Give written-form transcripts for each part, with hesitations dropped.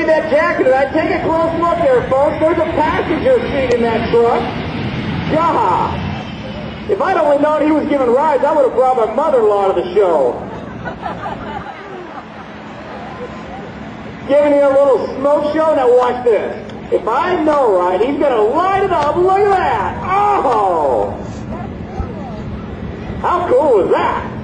need that jacket tonight. Take a close look there, folks. There's a passenger seat in that truck. God. If I'd only known he was giving rides, I would have brought my mother-in-law to the show. Giving you a little smoke show. Now watch this. If I know right, he's going to light it up. Look at that. Oh! How cool is that?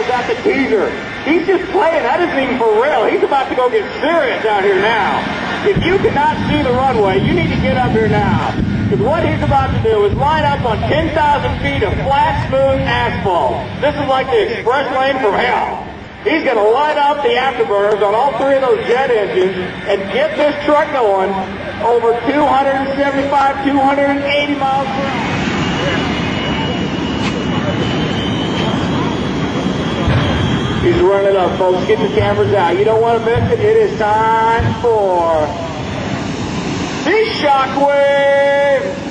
Got the teaser. He's just playing. That isn't even for real. He's about to go get serious out here now. If you cannot see the runway, you need to get up here now. Because what he's about to do is line up on 10,000 feet of flat, smooth asphalt. This is like the express lane from hell. He's going to line up the afterburners on all three of those jet engines and get this truck going over 275, 280 miles per hour. He's running up, folks. Get the cameras out. You don't want to miss it. It is time for the Shockwave.